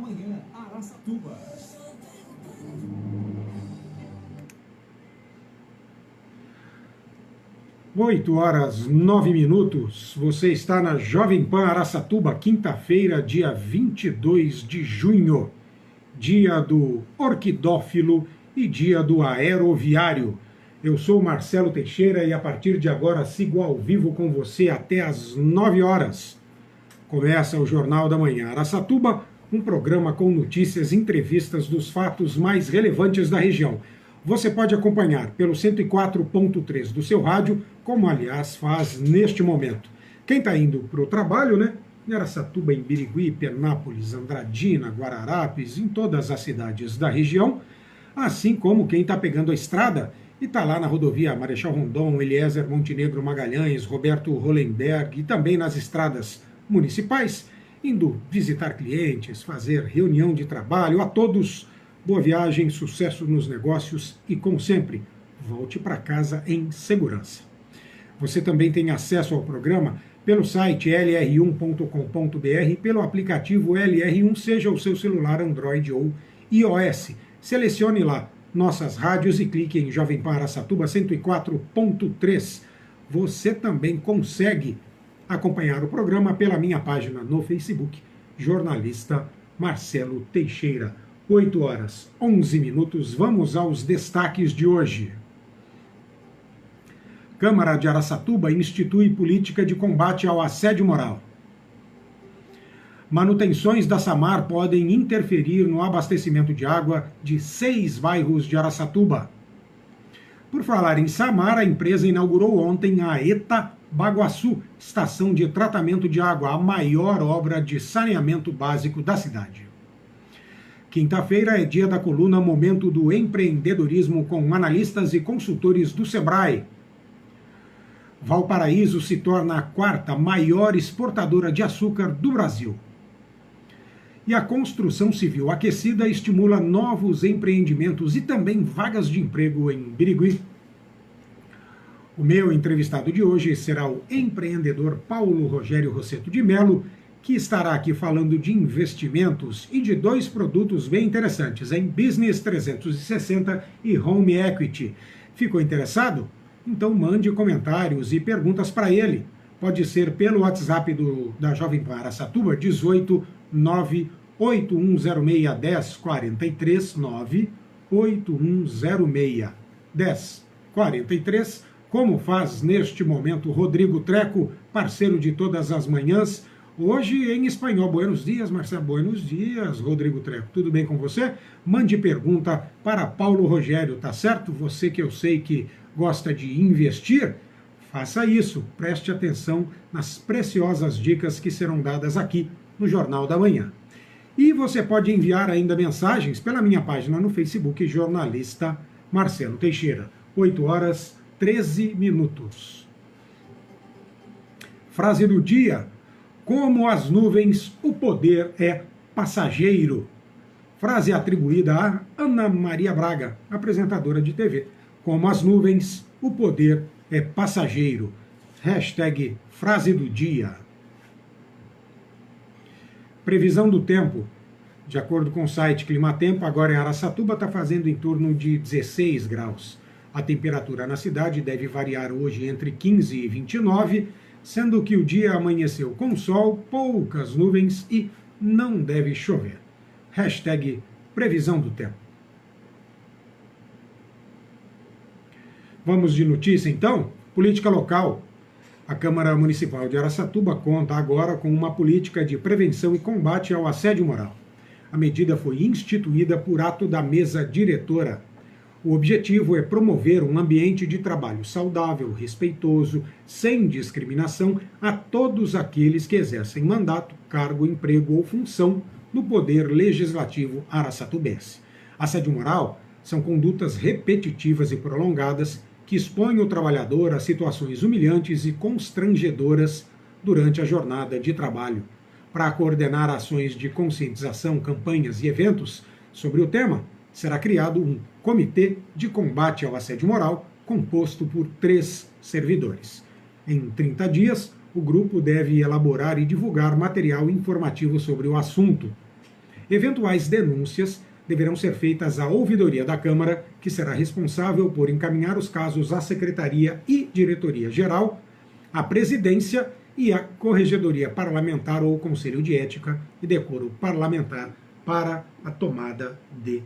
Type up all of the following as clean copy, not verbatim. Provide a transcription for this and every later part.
Manhã, Araçatuba. Oito horas, 9 minutos. Você está na Jovem Pan Araçatuba, quinta-feira, dia 22 de junho. Dia do orquidófilo e dia do aeroviário. Eu sou Marcelo Teixeira e a partir de agora sigo ao vivo com você até às 9 horas. Começa o Jornal da Manhã Araçatuba, um programa com notícias e entrevistas dos fatos mais relevantes da região. Você pode acompanhar pelo 104.3 do seu rádio, como aliás faz neste momento. Quem está indo para o trabalho, né? Em Araçatuba, em Birigui, Penápolis, Andradina, Guararapes, em todas as cidades da região, assim como quem está pegando a estrada e está lá na rodovia Marechal Rondon, Eliezer Montenegro Magalhães, Roberto Hollenberg e também nas estradas municipais, indo visitar clientes, fazer reunião de trabalho. A todos, boa viagem, sucesso nos negócios e, como sempre, volte para casa em segurança. Você também tem acesso ao programa pelo site lr1.com.br, pelo aplicativo LR1, seja o seu celular Android ou iOS. Selecione lá nossas rádios e clique em Jovem Pan Araçatuba 104.3. Você também consegue acompanhar o programa pela minha página no Facebook, jornalista Marcelo Teixeira. 8 horas, 11 minutos, vamos aos destaques de hoje. Câmara de Araçatuba institui política de combate ao assédio moral. Manutenções da Samar podem interferir no abastecimento de água de 6 bairros de Araçatuba. Por falar em Samar, a empresa inaugurou ontem a ETA Baguaçu, estação de tratamento de água, a maior obra de saneamento básico da cidade. Quinta-feira é dia da coluna Momento do Empreendedorismo com analistas e consultores do Sebrae. Valparaíso se torna a 4ª maior exportadora de açúcar do Brasil. E a construção civil aquecida estimula novos empreendimentos e também vagas de emprego em Birigui. O meu entrevistado de hoje será o empreendedor Paulo Rogério Rosseto de Melo, que estará aqui falando de investimentos e de 2 produtos bem interessantes, em Business 360 e Home Equity. Ficou interessado? Então mande comentários e perguntas para ele. Pode ser pelo WhatsApp da Jovem Pan Araçatuba, 18 98106 1043, 98106 1043, como faz neste momento Rodrigo Treco, parceiro de todas as manhãs, hoje em espanhol. Buenos dias, Marcelo. Buenos dias, Rodrigo Treco. Tudo bem com você? Mande pergunta para Paulo Rogério, tá certo? Você que eu sei que gosta de investir, faça isso. Preste atenção nas preciosas dicas que serão dadas aqui no Jornal da Manhã. E você pode enviar ainda mensagens pela minha página no Facebook, jornalista Marcelo Teixeira. 8 horas, 13 minutos. Frase do dia: como as nuvens, o poder é passageiro. Frase atribuída a Ana Maria Braga, apresentadora de TV. Como as nuvens, o poder é passageiro. Hashtag frase do dia. Previsão do tempo. De acordo com o site Climatempo, agora em Araçatuba está fazendo em torno de 16 graus. A temperatura na cidade deve variar hoje entre 15 e 29, sendo que o dia amanheceu com sol, poucas nuvens e não deve chover. Hashtag previsão do tempo. Vamos de notícia então? Política local. A Câmara Municipal de Araçatuba conta agora com uma política de prevenção e combate ao assédio moral. A medida foi instituída por ato da mesa diretora. O objetivo é promover um ambiente de trabalho saudável, respeitoso, sem discriminação a todos aqueles que exercem mandato, cargo, emprego ou função no poder legislativo araçatubense. Assédio moral são condutas repetitivas e prolongadas que expõem o trabalhador a situações humilhantes e constrangedoras durante a jornada de trabalho. Para coordenar ações de conscientização, campanhas e eventos sobre o tema, será criado um Comitê de Combate ao Assédio Moral, composto por 3 servidores. Em 30 dias, o grupo deve elaborar e divulgar material informativo sobre o assunto. Eventuais denúncias deverão ser feitas à ouvidoria da Câmara, que será responsável por encaminhar os casos à Secretaria e Diretoria Geral, à Presidência e à Corregedoria Parlamentar ou Conselho de Ética e Decoro Parlamentar para a tomada de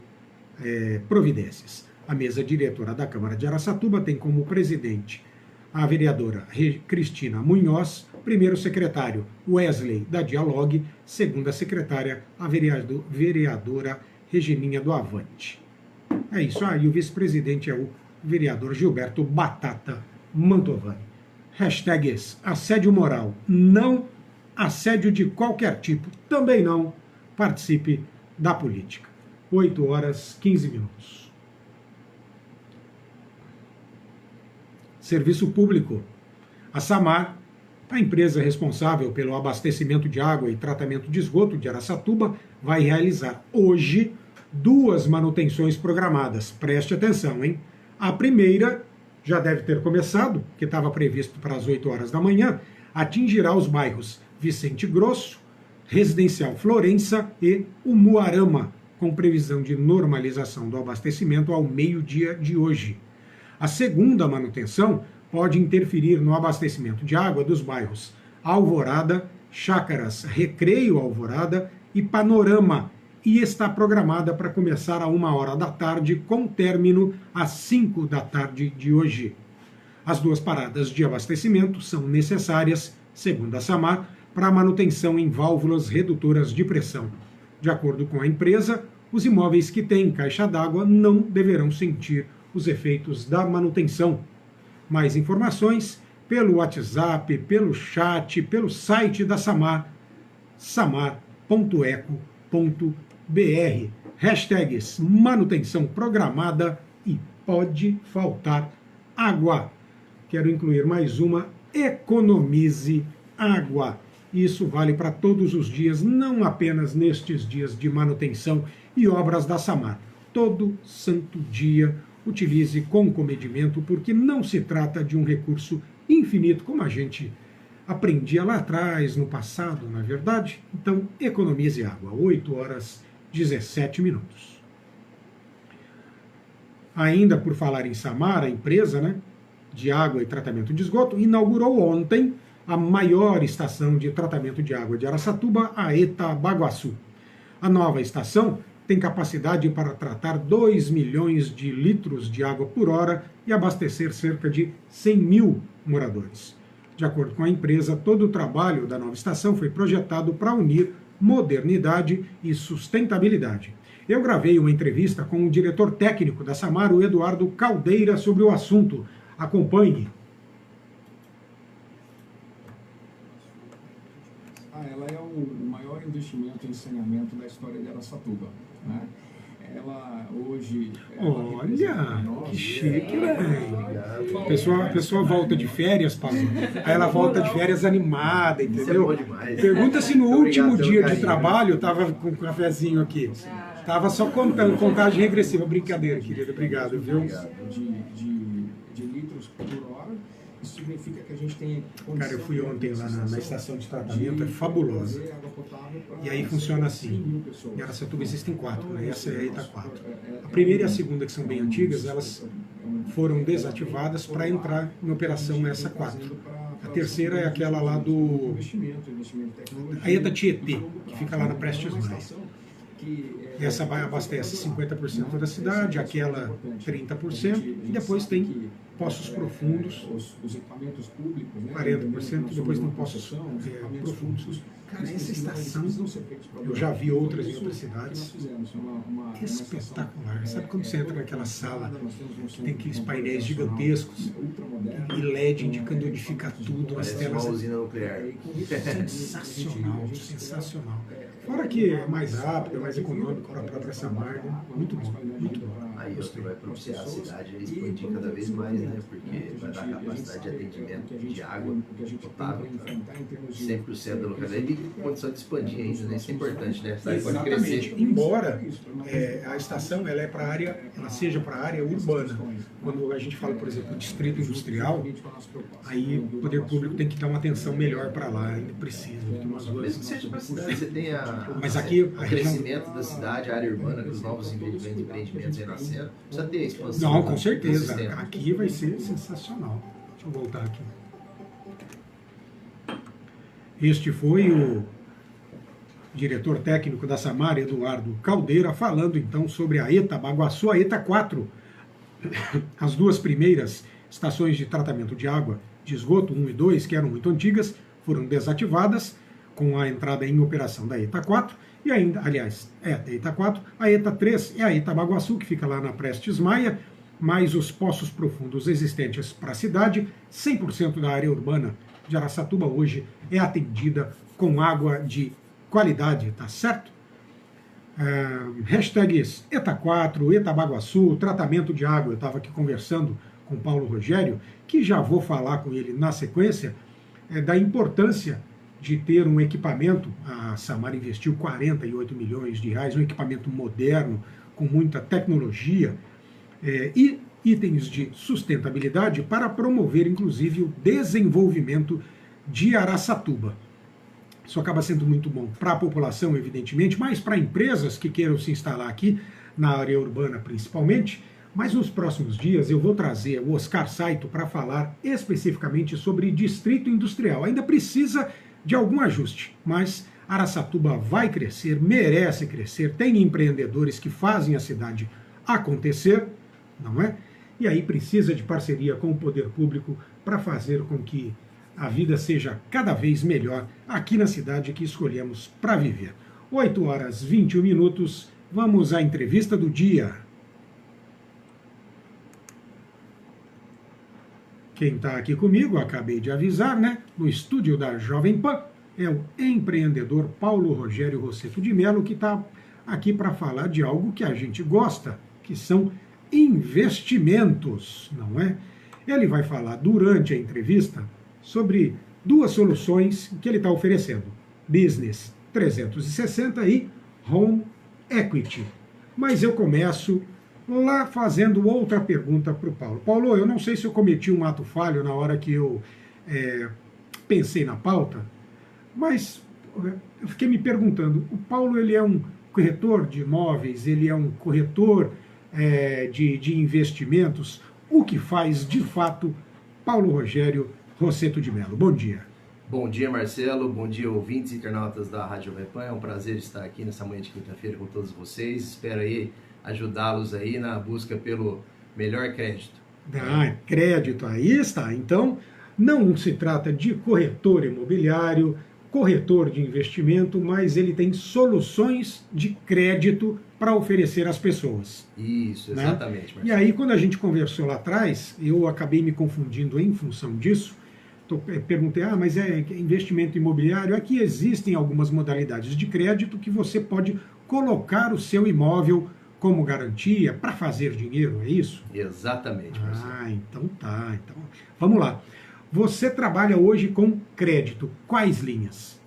providências. A mesa diretora da Câmara de Araçatuba tem como presidente a vereadora Cristina Munhoz, primeiro secretário Wesley da Dialogue, segunda secretária a vereadora Regininha do Avante. É isso aí, o vice-presidente é o vereador Gilberto Batata Mantovani. Hashtags assédio moral, não assédio de qualquer tipo, também não participe da política. 8 horas 15 minutos. Serviço público. A Samar, a empresa responsável pelo abastecimento de água e tratamento de esgoto de Araçatuba, vai realizar hoje 2 manutenções programadas. Preste atenção, hein? A primeira já deve ter começado, que estava previsto para as 8 horas da manhã, atingirá os bairros Vicente Grosso, Residencial Florença e Umuarama, com previsão de normalização do abastecimento ao meio-dia de hoje. A segunda manutenção pode interferir no abastecimento de água dos bairros Alvorada, Chácaras Recreio Alvorada e Panorama, e está programada para começar a 1h da tarde, com término às 5 da tarde de hoje. As 2 paradas de abastecimento são necessárias, segundo a Samar, para a manutenção em válvulas redutoras de pressão. De acordo com a empresa, os imóveis que têm caixa d'água não deverão sentir os efeitos da manutenção. Mais informações pelo WhatsApp, pelo chat, pelo site da Samar, samar.eco.br. Hashtags manutenção programada e pode faltar água. Quero incluir mais uma: economize água. Isso vale para todos os dias, não apenas nestes dias de manutenção e obras da Samar. Todo santo dia utilize com comedimento, porque não se trata de um recurso infinito, como a gente aprendia lá atrás, no passado, na verdade. Então, economize água. 8 horas 17 minutos. Ainda por falar em Samar, a empresa, de água e tratamento de esgoto, inaugurou ontem a maior estação de tratamento de água de Araçatuba, a ETA Baguaçu. A nova estação tem capacidade para tratar 2 milhões de litros de água por hora e abastecer cerca de 100 mil moradores. De acordo com a empresa, todo o trabalho da nova estação foi projetado para unir modernidade e sustentabilidade. Eu gravei uma entrevista com o diretor técnico da Samar, o Eduardo Caldeira, sobre o assunto. Acompanhe. Ela é o maior investimento em saneamento da história de Araçatuba. Ela hoje... Olha, que chique, velho. A pessoa volta de férias, Paulo. Aí ela volta de férias animada, entendeu? Pergunta se no último dia de trabalho tava com um cafezinho aqui. Tava só contando, contagem regressiva. Brincadeira, querido. Obrigado, viu? De litros por hora. Isso significa que a gente tem... Cara, eu fui ontem lá na estação de tratamento, é fabulosa. E aí funciona assim. Em Araçatuba existem 4, essa é a ETA 4. A primeira e a segunda, que são bem antigas, elas foram desativadas para entrar em operação essa 4. A terceira é aquela lá do... a ETA Tietê, que fica lá na Prestes Maia. Essa vai abastece 50% da cidade, aquela 30%, e depois tem poços profundos, 40%, depois tem poços profundos. Cara, essa estação, eu já vi outras em outras cidades, espetacular. Sabe quando você entra naquela sala, que tem aqueles painéis gigantescos, e LED indicando onde fica tudo, as telas... Sensacional, sensacional. Fora que é mais rápido, é mais econômico para a própria Samar, muito bom, muito bom. Aí isso vai propiciar a cidade a expandir cada vez mais, porque vai dar capacidade de atendimento de água potável para 100% da localidade e condição de expandir ainda, Isso é importante, Pode crescer. Embora a estação ela é para área, ela seja para a área urbana. Quando a gente fala, por exemplo, distrito industrial, aí o poder público tem que dar uma atenção melhor para lá, ainda precisa. Mesmo que seja para a cidade, você tem a Mas aqui o crescimento da cidade, a área urbana, com os novos empreendimentos aí nascendo, precisa ter expansão. Não, com certeza. Aqui vai ser sensacional. Deixa eu voltar aqui. Este foi o diretor técnico da Samar, Eduardo Caldeira, falando então sobre a ETA Baguaçu, a ETA 4. As duas primeiras estações de tratamento de água de esgoto, 1 e 2, que eram muito antigas, foram desativadas com a entrada em operação da ETA 4, e ainda, aliás, da ETA 4, a ETA 3 é a ETA Baguaçu, que fica lá na Prestes Maia, mais os poços profundos existentes para a cidade, 100% da área urbana de Araçatuba hoje é atendida com água de qualidade, tá certo? Hashtags ETA 4, ETA Baguaçu, tratamento de água. Eu estava aqui conversando com o Paulo Rogério, que já vou falar com ele na sequência, da importância de ter um equipamento. A Samar investiu 48 milhões de reais, um equipamento moderno, com muita tecnologia, e itens de sustentabilidade para promover, inclusive, o desenvolvimento de Araçatuba. Isso acaba sendo muito bom para a população, evidentemente, mas para empresas que queiram se instalar aqui, na área urbana principalmente. Mas nos próximos dias eu vou trazer o Oscar Saito para falar especificamente sobre distrito industrial. Ainda precisa de algum ajuste, mas Araçatuba vai crescer, merece crescer, tem empreendedores que fazem a cidade acontecer, não é? E aí precisa de parceria com o poder público para fazer com que a vida seja cada vez melhor aqui na cidade que escolhemos para viver. 8 horas 21 minutos, vamos à entrevista do dia. Quem está aqui comigo, acabei de avisar, né? No estúdio da Jovem Pan, é o empreendedor Paulo Rogério Rosseto de Mello, que está aqui para falar de algo que a gente gosta, que são investimentos, não é? Ele vai falar durante a entrevista sobre duas soluções que ele está oferecendo: Business 360 e Home Equity. Mas eu começo lá fazendo outra pergunta para o Paulo. Paulo, eu não sei se eu cometi um ato falho na hora que eu pensei na pauta, mas eu fiquei me perguntando, o Paulo ele é um corretor de imóveis, ele é um corretor de investimentos. O que faz, de fato, Paulo Rogério Rosseto de Mello? Bom dia. Bom dia, Marcelo. Bom dia, ouvintes e internautas da Rádio Jovem Pan. É um prazer estar aqui nessa manhã de quinta-feira com todos vocês. Espero aí ajudá-los aí na busca pelo melhor crédito. Crédito, aí está. Então, não se trata de corretor imobiliário, corretor de investimento, mas ele tem soluções de crédito para oferecer às pessoas. Isso, exatamente. Né? E aí, quando a gente conversou lá atrás, eu acabei me confundindo em função disso. Perguntei, mas é investimento imobiliário? Aqui existem algumas modalidades de crédito que você pode colocar o seu imóvel como garantia para fazer dinheiro, é isso? Exatamente, Marcelo. Então tá. Então, vamos lá. Você trabalha hoje com crédito. Quais linhas?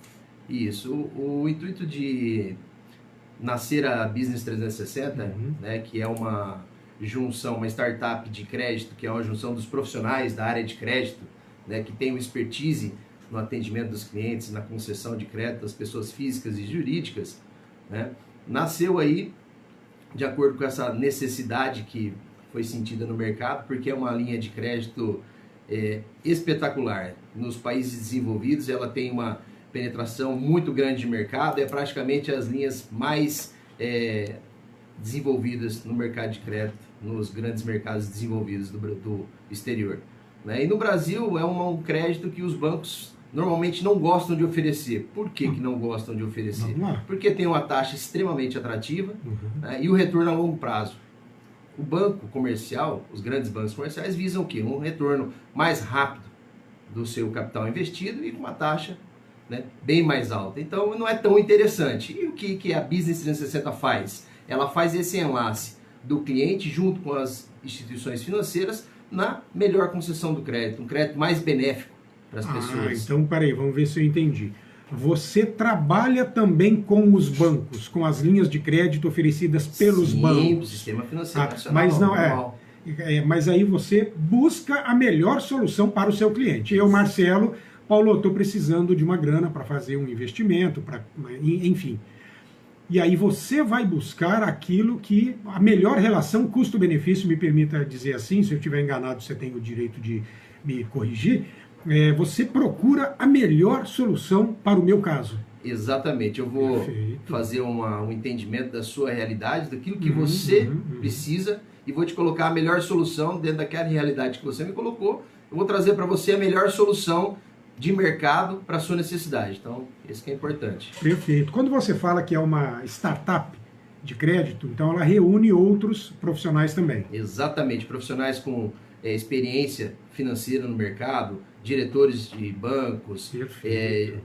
Isso. O intuito de nascer a Business 360, né, que é uma junção, uma startup de crédito, que é uma junção dos profissionais da área de crédito, né, que tem uma expertise no atendimento dos clientes, na concessão de crédito das pessoas físicas e jurídicas, né, nasceu aí de acordo com essa necessidade que foi sentida no mercado, porque é uma linha de crédito espetacular. Nos países desenvolvidos ela tem uma penetração muito grande de mercado, é praticamente as linhas mais desenvolvidas no mercado de crédito, nos grandes mercados desenvolvidos do exterior. Né? E no Brasil é um crédito que os bancos normalmente não gostam de oferecer. Por que não gostam de oferecer? Porque tem uma taxa extremamente atrativa, né, e o retorno a longo prazo. O banco comercial, os grandes bancos comerciais visam o quê? Um retorno mais rápido do seu capital investido e com uma taxa, né, bem mais alta. Então não é tão interessante. E o que a Business 360 faz? Ela faz esse enlace do cliente junto com as instituições financeiras na melhor concessão do crédito, um crédito mais benéfico para as pessoas. Então, peraí, vamos ver se eu entendi. Você trabalha também com os bancos, com as linhas de crédito oferecidas pelos bancos. Sim, o sistema financeiro nacional. Mas não mas aí você busca a melhor solução para o seu cliente. Eu, Marcelo, Paulo, estou precisando de uma grana para fazer um investimento, enfim. E aí você vai buscar aquilo que a melhor relação custo-benefício, me permita dizer assim, se eu estiver enganado você tem o direito de me corrigir, você procura a melhor solução para o meu caso. Exatamente, eu vou fazer um entendimento da sua realidade, daquilo que você precisa, e vou te colocar a melhor solução dentro daquela realidade que você me colocou. Eu vou trazer para você a melhor solução de mercado para a sua necessidade. Então, isso que é importante. Perfeito. Quando você fala que é uma startup de crédito, então ela reúne outros profissionais também. Exatamente, profissionais com experiência financeira no mercado, diretores de bancos,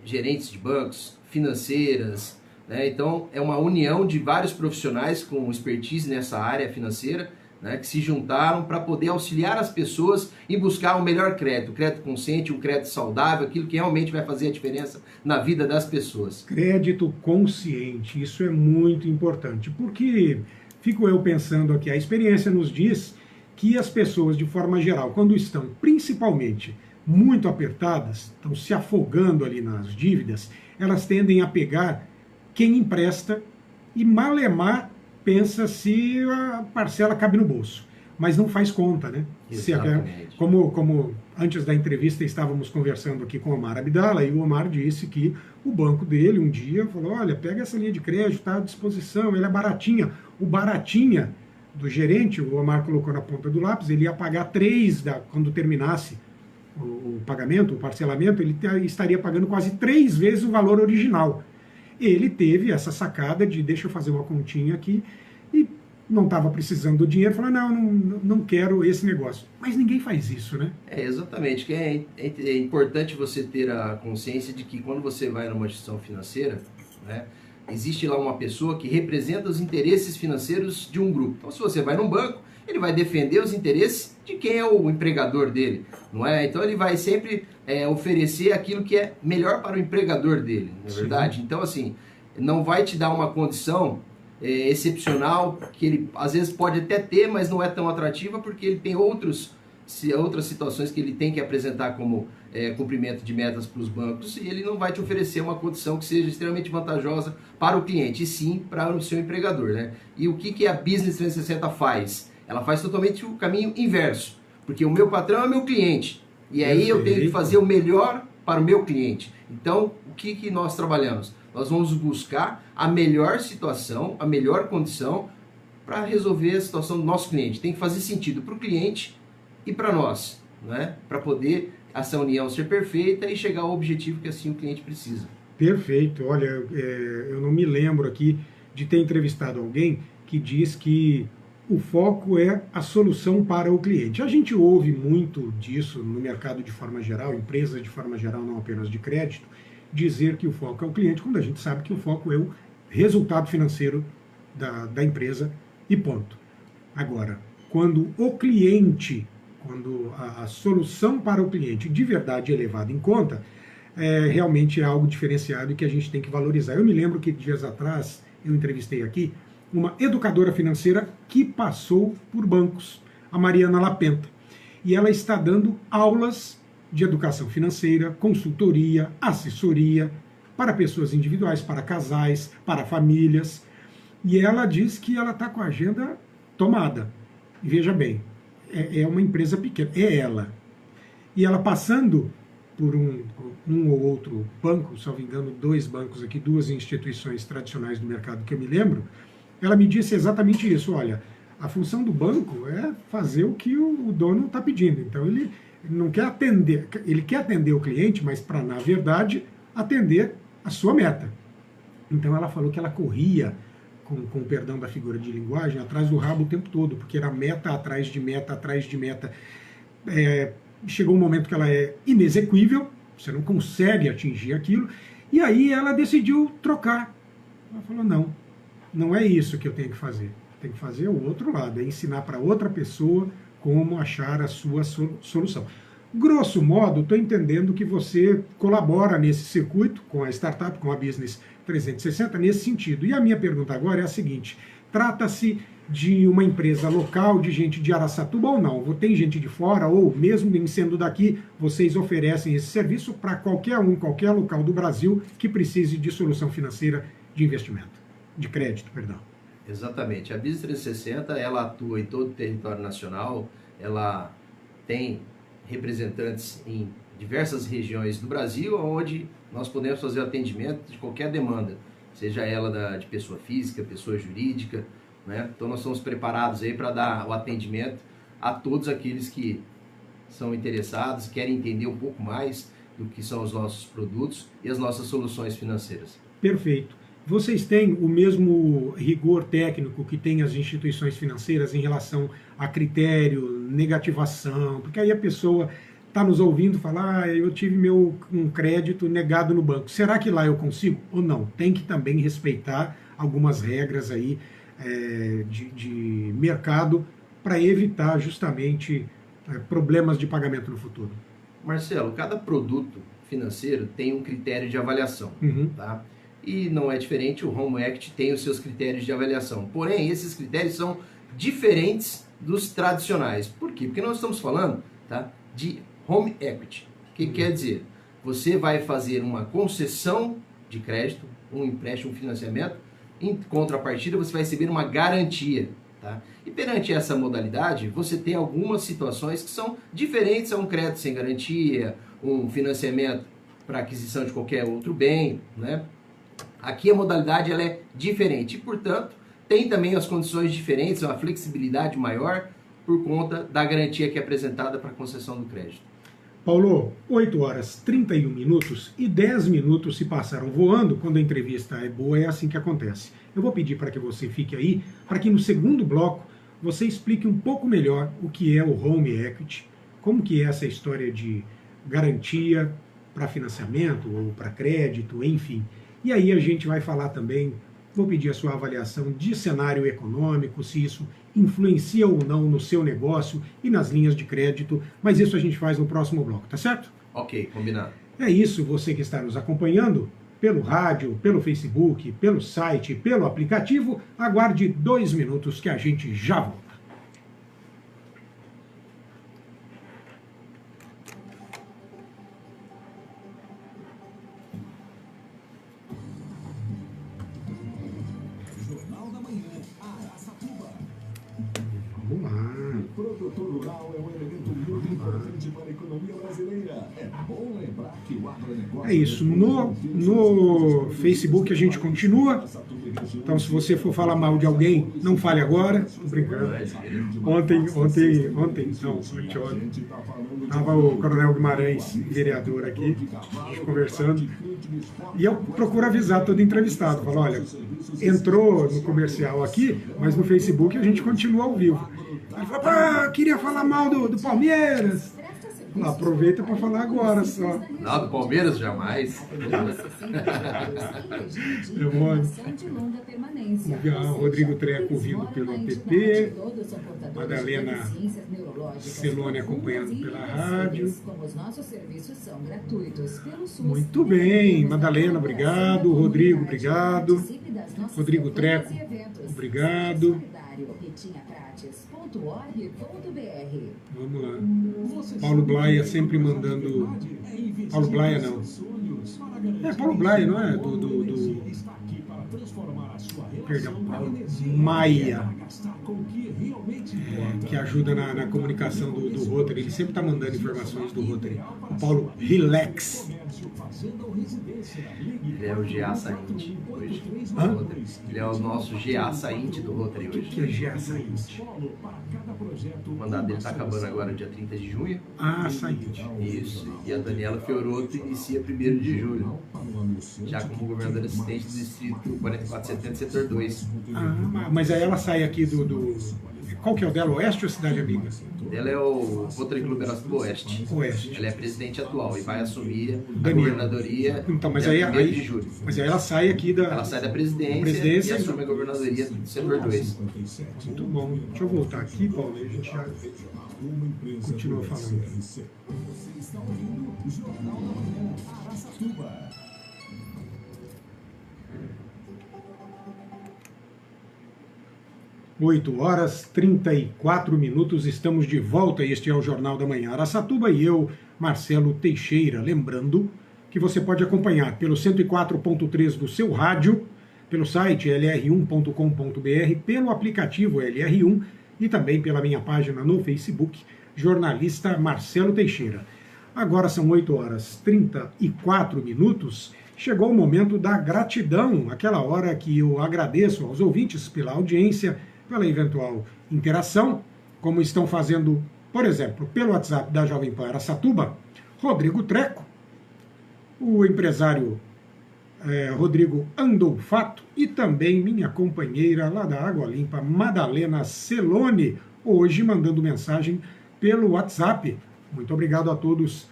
gerentes de bancos, financeiras, né? Então é uma união de vários profissionais com expertise nessa área financeira, né, que se juntaram para poder auxiliar as pessoas e buscar o melhor crédito, o crédito consciente, o crédito saudável, aquilo que realmente vai fazer a diferença na vida das pessoas. Crédito consciente, isso é muito importante, porque fico eu pensando aqui, a experiência nos diz que as pessoas, de forma geral, quando estão principalmente muito apertadas, estão se afogando ali nas dívidas, elas tendem a pegar quem empresta e malemar pensa se a parcela cabe no bolso, mas não faz conta, né? Exatamente. Como antes da entrevista estávamos conversando aqui com o Omar Abdala, e o Omar disse que o banco dele um dia falou, olha, pega essa linha de crédito, está à disposição, ela é baratinha. O baratinha do gerente, o Omar colocou na ponta do lápis, ele ia pagar 3 quando terminasse o pagamento, o parcelamento, ele estaria pagando quase 3 vezes o valor original. Ele teve essa sacada de deixa eu fazer uma continha aqui e não estava precisando do dinheiro, falou, não quero esse negócio. Mas ninguém faz isso, né? Exatamente, que é importante você ter a consciência de que quando você vai numa instituição financeira, né, existe lá uma pessoa que representa os interesses financeiros de um grupo. Então se você vai num banco, ele vai defender os interesses de quem é o empregador dele, não é? Então ele vai sempre oferecer aquilo que é melhor para o empregador dele, não é verdade? Então assim, não vai te dar uma condição excepcional, que ele às vezes pode até ter, mas não é tão atrativa, porque ele tem outras situações que ele tem que apresentar como cumprimento de metas para os bancos, e ele não vai te oferecer uma condição que seja extremamente vantajosa para o cliente, e sim para o seu empregador, né? E o que a Business 360 faz? Ela faz totalmente o caminho inverso, porque o meu patrão é meu cliente, e aí eu tenho que fazer o melhor para o meu cliente. Então, o que nós trabalhamos? Nós vamos buscar a melhor situação, a melhor condição para resolver a situação do nosso cliente. Tem que fazer sentido para o cliente e para nós, né? Para poder essa união ser perfeita e chegar ao objetivo que assim o cliente precisa. Perfeito. Olha, eu não me lembro aqui de ter entrevistado alguém que diz que o foco é a solução para o cliente. A gente ouve muito disso no mercado de forma geral, empresas de forma geral, não apenas de crédito, dizer que o foco é o cliente, quando a gente sabe que o foco é o resultado financeiro da empresa e ponto. Agora, quando o cliente, quando a solução para o cliente de verdade é levada em conta, realmente é algo diferenciado e que a gente tem que valorizar. Eu me lembro que dias atrás eu entrevistei aqui uma educadora financeira que passou por bancos, a Mariana Lapenta, e ela está dando aulas de educação financeira, consultoria, assessoria para pessoas individuais, para casais, para famílias, e ela diz que ela está com a agenda tomada. E veja bem, é uma empresa pequena, é ela. E ela passando por um ou outro banco, salvo engano, 2 bancos aqui, 2 instituições tradicionais do mercado que eu me lembro, ela me disse exatamente isso, olha, a função do banco é fazer o que o dono está pedindo. Então ele não quer atender, ele quer atender o cliente, mas para, na verdade, atender a sua meta. Então ela falou que ela corria, com perdão da figura de linguagem, atrás do rabo o tempo todo, porque era meta atrás de meta, atrás de meta. Chegou um momento que ela é inexequível, você não consegue atingir aquilo, e aí ela decidiu trocar. Ela falou, não é isso que eu tenho que fazer. Tem que fazer o outro lado, é ensinar para outra pessoa como achar a sua solução. Grosso modo, estou entendendo que você colabora nesse circuito com a startup, com a Business 360, nesse sentido. E a minha pergunta agora é a seguinte, trata-se de uma empresa local, de gente de Araçatuba ou não? Tem gente de fora, ou mesmo nem sendo daqui, vocês oferecem esse serviço para qualquer local do Brasil que precise de solução financeira de investimento? de crédito, perdão. Exatamente. A Business 360, ela atua em todo o território nacional, ela tem representantes em diversas regiões do Brasil, onde nós podemos fazer atendimento de qualquer demanda, seja ela de pessoa física, pessoa jurídica, né? Então nós estamos preparados aí para dar o atendimento a todos aqueles que são interessados, querem entender um pouco mais do que são os nossos produtos e as nossas soluções financeiras. Perfeito. Vocês têm o mesmo rigor técnico que tem as instituições financeiras em relação a critério, negativação, porque aí a pessoa está nos ouvindo falar, eu tive um crédito negado no banco. Será que lá eu consigo? Ou não? Tem que também respeitar algumas regras aí de mercado para evitar justamente problemas de pagamento no futuro. Marcelo, cada produto financeiro tem um critério de avaliação, tá? E não é diferente, o Home Equity tem os seus critérios de avaliação. Porém, esses critérios são diferentes dos tradicionais. Por quê? Porque nós estamos falando, tá, de Home Equity. O que quer dizer? Você vai fazer uma concessão de crédito, um empréstimo, um financiamento, em contrapartida você vai receber uma garantia. Tá? E perante essa modalidade, você tem algumas situações que são diferentes a um crédito sem garantia, um financiamento para aquisição de qualquer outro bem, né? Aqui a modalidade ela é diferente e, portanto, tem também as condições diferentes, uma flexibilidade maior por conta da garantia que é apresentada para a concessão do crédito. Paulo, 8 horas 31 minutos e 10 minutos se passaram voando. Quando a entrevista é boa, é assim que acontece. Eu vou pedir para que você fique aí, para que no segundo bloco você explique um pouco melhor o que é o Home Equity, como que é essa história de garantia para financiamento ou para crédito, enfim. E aí a gente vai falar também, vou pedir a sua avaliação de cenário econômico, se isso influencia ou não no seu negócio e nas linhas de crédito, mas isso a gente faz no próximo bloco, tá certo? Ok, combinado. É isso, você que está nos acompanhando pelo rádio, pelo Facebook, pelo site, pelo aplicativo, aguarde 2 minutos que a gente já volta. Produtor rural é um elemento muito importante para a economia brasileira. É bom lembrar que o agronegócio... É isso. No Facebook a gente continua. Então, se você for falar mal de alguém, não fale agora. Tô brincando. Ontem, estava o Coronel Guimarães, vereador aqui, a gente conversando. E eu procuro avisar todo entrevistado. Falo, olha, entrou no comercial aqui, mas no Facebook a gente continua ao vivo. Ele falou, queria falar mal do Palmeiras. Aproveita para falar agora só. Não, do Palmeiras jamais. Rodrigo Treco ouvindo pelo app. Madalena Celone acompanhando pela rádio. Muito bem, Madalena, obrigado. Rodrigo, obrigado. Rodrigo Treco, obrigado. Vamos lá. Paulo Blaia sempre mandando. Paulo Blaia não. É Paulo Blaia, não é? Perdão, Paulo Maia. Que ajuda na comunicação do Rotary. Ele sempre está mandando informações do Rotary. O Paulo Relax. Ele é o GA Saint hoje. Hã? Ele é o nosso GA Saint do Rotary hoje. O que é GA Saint? O mandato dele está acabando agora, dia 30 de junho. Ah, Saint. Isso. E a Daniela Fiorotto inicia 1º de julho. Já como governadora assistente do distrito 4470, setor 2. Ah, mas aí ela sai aqui do... Qual que é o dela? Oeste ou Cidade Amiga? Ela é o Rotary Clube Aracatuba Oeste. Oeste. Ela é presidente atual e vai assumir a Daniela. governadoria Então, mas dia aí, 1º de julho. Mas aí ela sai aqui da... Ela sai da presidência e assume a governadoria do setor 2. Muito bom. Deixa eu voltar aqui, Paulo, e a gente já continua falando. Você está ouvindo o Jornal da Manhã, Araçatuba. Oito horas 34 minutos, estamos de volta. Este é o Jornal da Manhã Araçatuba e eu, Marcelo Teixeira. Lembrando que você pode acompanhar pelo 104.3 do seu rádio, pelo site lr1.com.br, pelo aplicativo LR1 e também pela minha página no Facebook, jornalista Marcelo Teixeira. Agora são 8 horas 34 minutos, chegou o momento da gratidão, aquela hora que eu agradeço aos ouvintes pela audiência, pela eventual interação, como estão fazendo, por exemplo, pelo WhatsApp da Jovem Pan Araçatuba, Rodrigo Treco, o empresário Rodrigo Andolfato e também minha companheira lá da Água Limpa, Madalena Celone, hoje mandando mensagem pelo WhatsApp. Muito obrigado a todos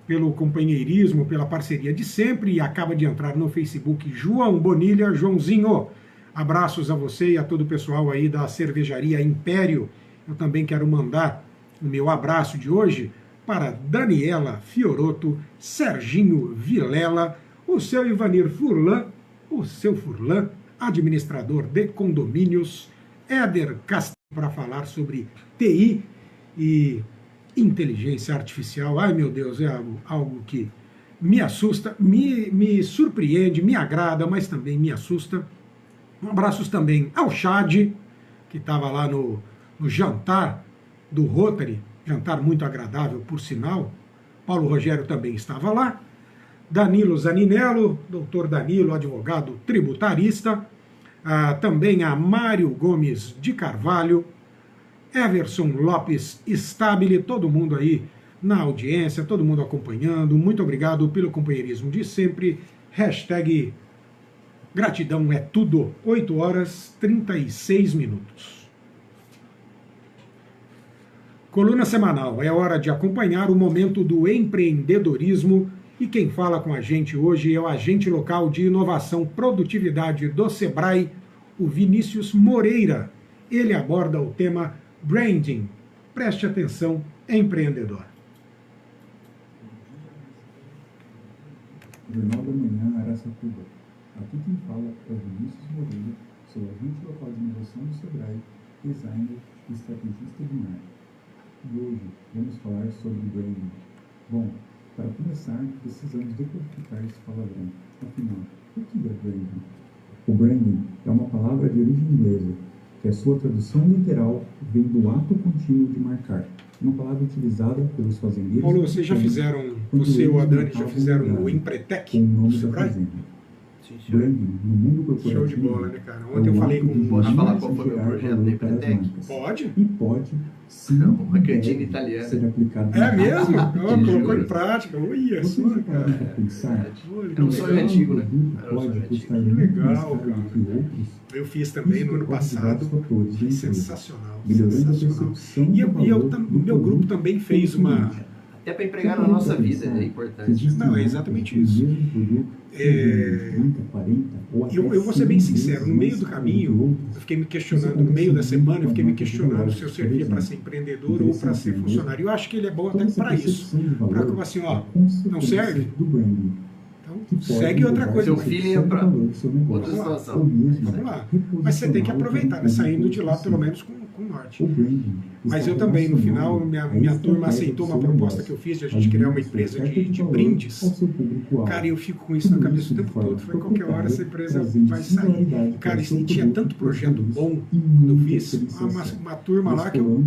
pelo companheirismo, pela parceria de sempre. E acaba de entrar no Facebook João Bonilha. Joãozinho, abraços a você e a todo o pessoal aí da Cervejaria Império. Eu também quero mandar o meu abraço de hoje para Daniela Fioroto, Serginho Vilela, o seu Ivanir Furlan, o seu Furlan, administrador de condomínios, Éder Castilho, para falar sobre TI e inteligência artificial. Ai, meu Deus, é algo que me assusta, me surpreende, me agrada, mas também me assusta. Abraços também ao Chad, que estava lá no jantar do Rotary, jantar muito agradável, por sinal. Paulo Rogério também estava lá. Danilo Zaninello, doutor Danilo, advogado tributarista. Também a Mário Gomes de Carvalho, Everson Lopes Stabile, todo mundo aí na audiência, todo mundo acompanhando. Muito obrigado pelo companheirismo de sempre. Hashtag gratidão é tudo. 8 horas 36 minutos. Coluna semanal. É hora de acompanhar o momento do empreendedorismo. E quem fala com a gente hoje é o agente local de inovação e produtividade do Sebrae, o Vinícius Moreira. Ele aborda o tema branding. Preste atenção, empreendedor. Jornal da Manhã, Araçatuba. Aqui quem fala é o Vinícius Moreira, sou agente local de inovação do Sebrae, designer e estrategista de marketing. E hoje vamos falar sobre branding. Bom, para começar, precisamos decodificar esse palavrão. Afinal, o que é branding? O branding é uma palavra de origem inglesa, que a sua tradução literal vem do ato contínuo de marcar. Uma palavra utilizada pelos fazendeiros... Paulo, vocês já fizeram, você ou a Dani já fizeram o Empretec no Sebrae? Branding no mundo corporativo. Show de bola, né, cara? Ontem eu falei com... Posso falar qual foi o meu projeto do Empretec? Pode? E pode, sim, Uma cantina italiana. ser aplicado. É mesmo? Colocou juro. em prática. Olha Você só, já parou cara. para pensar? Olha, É um sonho antigo, né? Era um Pode sonho custar antigo. muito mais Legal, caro do cara. que outros. Eu fiz também no ano passado. Fatores, Sensacional. melhorando a Sensacional. percepção E do eu, valor o do meu grupo produto também fez pelo uma... cliente. Até para empregar na nossa vida é importante. Não, é exatamente isso. Eu vou ser bem sincero, no meio do caminho, eu fiquei me questionando, no meio da semana, eu fiquei me questionando se eu servia para ser empreendedor ou para ser funcionário. Eu acho que ele é bom até para isso. Para como assim, ó, não serve? Então, segue outra coisa. Seu feeling é para outra situação. Vamos lá. Mas você tem que aproveitar, né? Saindo de lá, pelo menos, com norte. Mas eu também, no final, minha turma aceitou uma proposta que eu fiz de a gente criar uma empresa de brindes. Cara, eu fico com isso na cabeça o tempo todo. Foi qualquer hora essa empresa vai sair. Cara, e tinha tanto projeto bom quando eu fiz, uma turma lá que eu...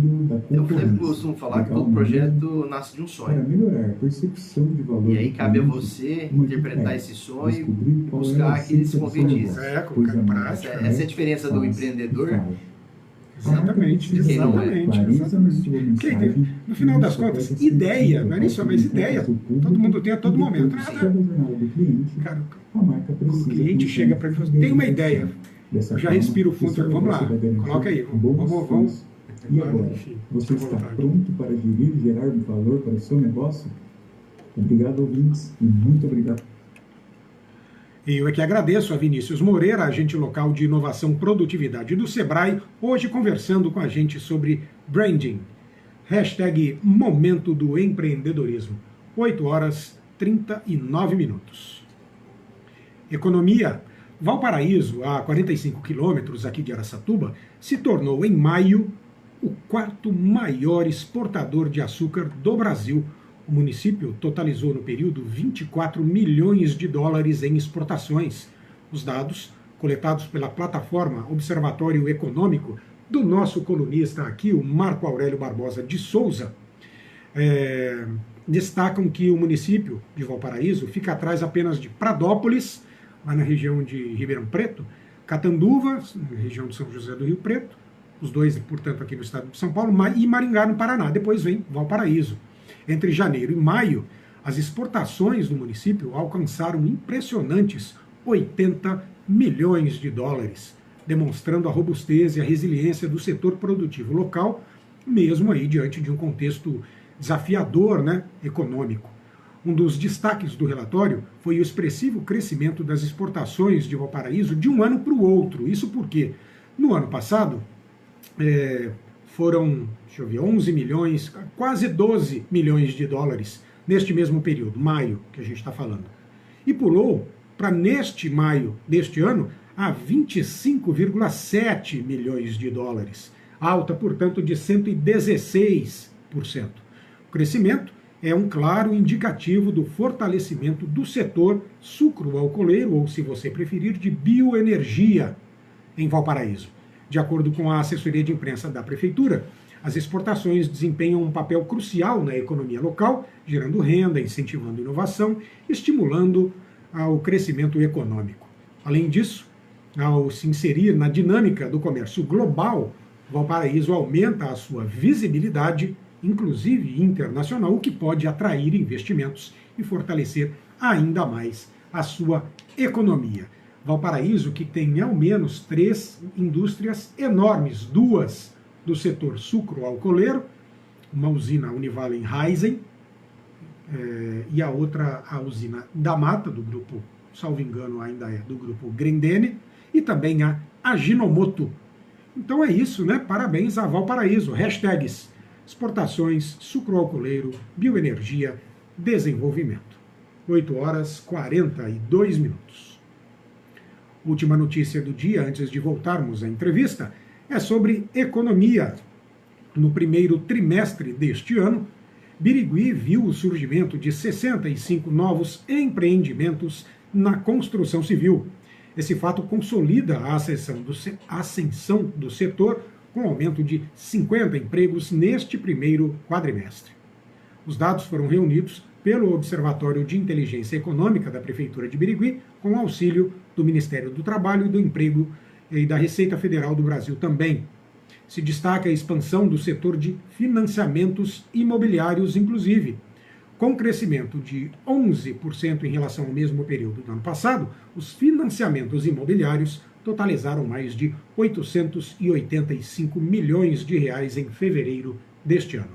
Eu sempre costumo falar que todo projeto nasce de um sonho. Para melhorar a percepção de valor. E aí cabe a você interpretar esse sonho e buscar que ele se concretize. Colocar em prática. Essa é a diferença do empreendedor. Exatamente. Porque, no final das contas, ideia, não é nem só, mas ideia, todo mundo tem a todo momento. Cara, quando o cliente chega para mim e fala, tem uma ideia, eu já respiro fundo, vamos lá, coloca aí, vamos. E agora, você está pronto para gerir e gerar valor para o seu negócio? Obrigado, ouvintes, e muito obrigado. Eu é que agradeço a Vinícius Moreira, agente local de inovação e produtividade do Sebrae, hoje conversando com a gente sobre branding. Hashtag Momento do Empreendedorismo. 8 horas 39 minutos. Economia. Valparaíso, a 45 quilômetros aqui de Araçatuba, se tornou em maio o 4º maior exportador de açúcar do Brasil. O município totalizou no período 24 milhões de dólares em exportações. Os dados coletados pela plataforma Observatório Econômico, do nosso colunista aqui, o Marco Aurélio Barbosa de Souza, destacam que o município de Valparaíso fica atrás apenas de Pradópolis, lá na região de Ribeirão Preto, Catanduva, na região de São José do Rio Preto, os dois, portanto, aqui no estado de São Paulo, e Maringá, no Paraná. Depois vem Valparaíso. Entre janeiro e maio, as exportações do município alcançaram impressionantes 80 milhões de dólares, demonstrando a robustez e a resiliência do setor produtivo local, mesmo aí diante de um contexto desafiador, né, econômico. Um dos destaques do relatório foi o expressivo crescimento das exportações de Valparaíso de um ano para o outro. Isso porque, no ano passado, foram, 11 milhões, quase 12 milhões de dólares neste mesmo período, maio, que a gente está falando. E pulou para neste maio deste ano a 25,7 milhões de dólares, alta, portanto, de 116%. O crescimento é um claro indicativo do fortalecimento do setor sucroalcooleiro, ou, se você preferir, de bioenergia em Valparaíso. De acordo com a assessoria de imprensa da Prefeitura, as exportações desempenham um papel crucial na economia local, gerando renda, incentivando inovação, estimulando o crescimento econômico. Além disso, ao se inserir na dinâmica do comércio global, Valparaíso aumenta a sua visibilidade, inclusive internacional, o que pode atrair investimentos e fortalecer ainda mais a sua economia. Valparaíso, que tem ao menos 3 indústrias enormes, 2 do setor sucroalcooleiro, uma usina Univale em Raizen, e a outra a usina da Mata, do grupo, salvo engano, ainda é do grupo Grendene, e também a Ajinomoto. Então é isso, né? Parabéns a Valparaíso. Hashtags exportações, sucroalcooleiro, bioenergia, desenvolvimento. 8h42. Última notícia do dia, antes de voltarmos à entrevista, é sobre economia. No primeiro trimestre deste ano, Birigui viu o surgimento de 65 novos empreendimentos na construção civil. Esse fato consolida a ascensão do setor, com aumento de 50 empregos neste primeiro quadrimestre. Os dados foram reunidos pelo Observatório de Inteligência Econômica da Prefeitura de Birigui, com auxílio do Ministério do Trabalho e do Emprego e da Receita Federal do Brasil também. Se destaca a expansão do setor de financiamentos imobiliários, inclusive. Com crescimento de 11% em relação ao mesmo período do ano passado, os financiamentos imobiliários totalizaram mais de 885 milhões de reais em fevereiro deste ano.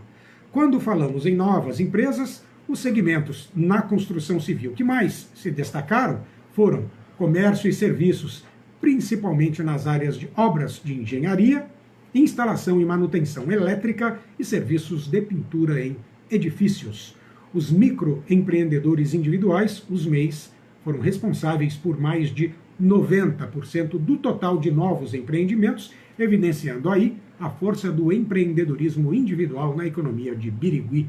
Quando falamos em novas empresas, os segmentos na construção civil que mais se destacaram foram comércio e serviços, principalmente nas áreas de obras de engenharia, instalação e manutenção elétrica e serviços de pintura em edifícios. Os microempreendedores individuais, os MEIs, foram responsáveis por mais de 90% do total de novos empreendimentos, evidenciando aí a força do empreendedorismo individual na economia de Birigui.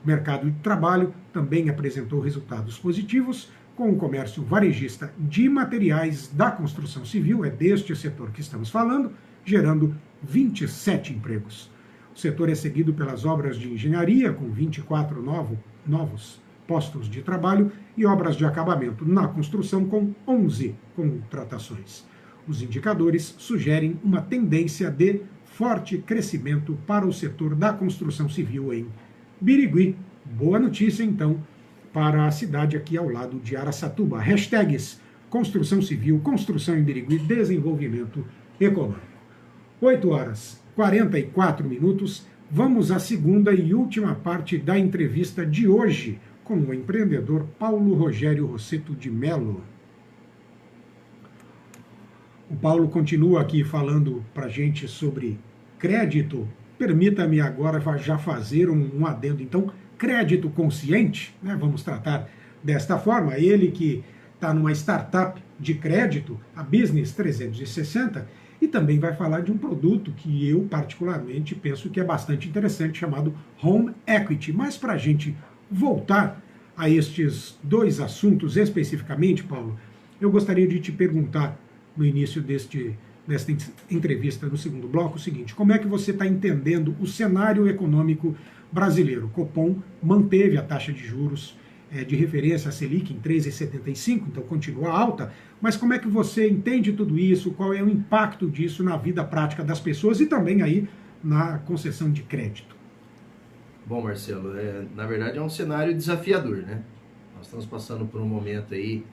O mercado de trabalho também apresentou resultados positivos, com o comércio varejista de materiais da construção civil, é deste setor que estamos falando, gerando 27 empregos. O setor é seguido pelas obras de engenharia, com 24 novos postos de trabalho, e obras de acabamento na construção, com 11 contratações. Os indicadores sugerem uma tendência de forte crescimento para o setor da construção civil em Birigui. Boa notícia, então, para a cidade aqui ao lado de Araçatuba. Hashtags construção civil, construção em Birigui, desenvolvimento econômico. 8h44. Vamos à segunda e última parte da entrevista de hoje com o empreendedor Paulo Rogério Rossetto de Mello. O Paulo continua aqui falando para a gente sobre crédito. Permita-me agora já fazer um adendo. Então, crédito consciente, né? Vamos tratar desta forma. Ele que está numa startup de crédito, a Business 360, e também vai falar de um produto que eu particularmente penso que é bastante interessante, chamado Home Equity. Mas para a gente voltar a estes dois assuntos especificamente, Paulo, eu gostaria de te perguntar no início desta entrevista no segundo bloco, o seguinte: como é que você está entendendo o cenário econômico brasileiro? O Copom manteve a taxa de juros de referência, a Selic, em 3,75, então continua alta, mas como é que você entende tudo isso? Qual é o impacto disso na vida prática das pessoas e também aí na concessão de crédito? Bom, Marcelo, na verdade é um cenário desafiador, né? Nós estamos passando por um momento aí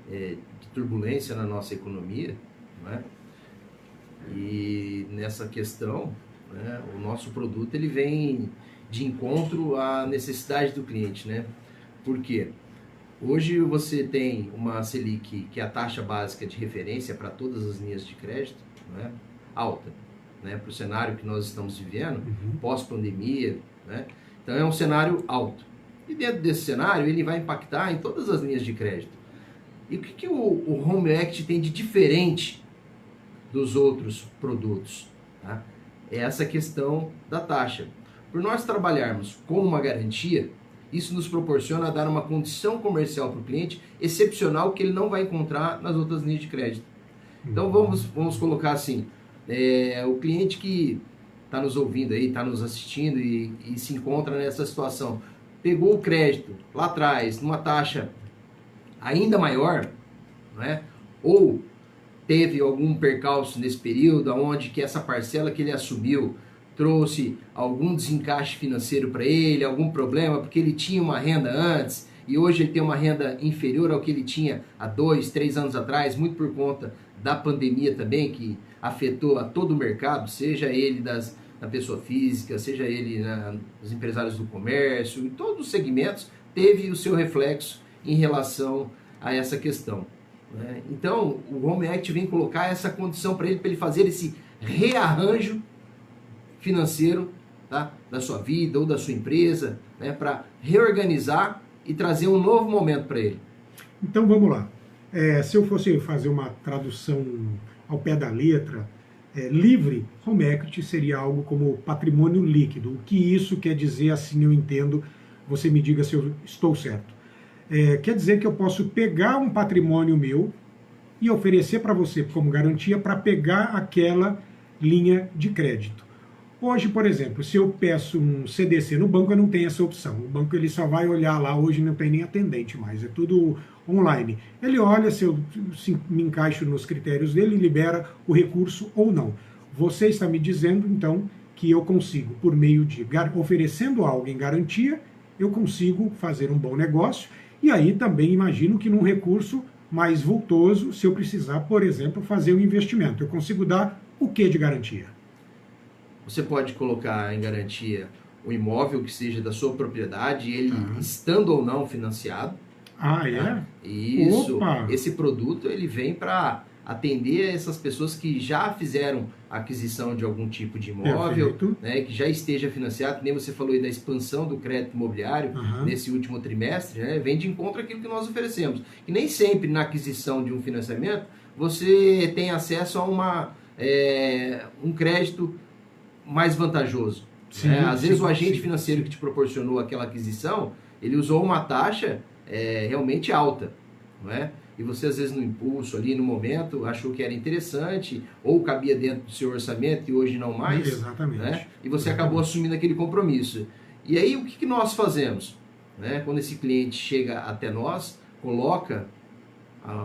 de turbulência na nossa economia, né? E nessa questão, né, o nosso produto ele vem de encontro à necessidade do cliente, né? Por quê? Hoje você tem uma Selic, que é a taxa básica de referência para todas as linhas de crédito, né, alta, né, para o cenário que nós estamos vivendo, pós-pandemia, né? Então é um cenário alto. E dentro desse cenário ele vai impactar em todas as linhas de crédito. E o que o Home Equity tem de diferente dos outros produtos? Tá? É essa questão da taxa. Por nós trabalharmos com uma garantia, isso nos proporciona dar uma condição comercial para o cliente excepcional que ele não vai encontrar nas outras linhas de crédito. Então vamos colocar assim, o cliente que está nos ouvindo aí, está nos assistindo e se encontra nessa situação, pegou o crédito lá atrás numa taxa ainda maior, né? Ou teve algum percalço nesse período, onde que essa parcela que ele assumiu trouxe algum desencaixe financeiro para ele, algum problema, porque ele tinha uma renda antes e hoje ele tem uma renda inferior ao que ele tinha há 2, 3 anos atrás, muito por conta da pandemia também, que afetou a todo o mercado, seja ele da pessoa física, seja ele dos empresários do comércio, em todos os segmentos teve o seu reflexo em relação a essa questão, né? Então o Home Equity vem colocar essa condição para ele fazer esse rearranjo financeiro, tá, da sua vida ou da sua empresa, né, para reorganizar e trazer um novo momento para ele. Então vamos lá. Se eu fosse fazer uma tradução ao pé da letra, livre, Home Equity seria algo como patrimônio líquido. O que isso quer dizer, assim eu entendo, você me diga se eu estou certo. Quer dizer que eu posso pegar um patrimônio meu e oferecer para você como garantia para pegar aquela linha de crédito. Hoje, por exemplo, se eu peço um CDC no banco, eu não tenho essa opção. O banco ele só vai olhar lá, hoje não tem nem atendente mais, é tudo online. Ele olha se eu me encaixo nos critérios dele e libera o recurso ou não. Você está me dizendo, então, que eu consigo, por meio de oferecendo algo em garantia, eu consigo fazer um bom negócio. E aí também imagino que num recurso mais vultoso, se eu precisar, por exemplo, fazer um investimento, eu consigo dar o que de garantia? Você pode colocar em garantia o imóvel que seja da sua propriedade, ele estando ou não financiado. Ah, é? Tá? Isso. Opa. Esse produto ele vem para atender essas pessoas que já fizeram aquisição de algum tipo de imóvel, né, que já esteja financiado, que nem você falou aí da expansão do crédito imobiliário nesse último trimestre, né, vem de encontro àquilo que nós oferecemos. E nem sempre na aquisição de um financiamento você tem acesso a um crédito mais vantajoso. Sim, né? Às vezes o agente sim. financeiro que te proporcionou aquela aquisição, ele usou uma taxa realmente alta, não é? E você às vezes no impulso ali, no momento, achou que era interessante, ou cabia dentro do seu orçamento e hoje não mais. Exatamente. Né? E você acabou assumindo aquele compromisso. E aí o que nós fazemos? Né? Quando esse cliente chega até nós, coloca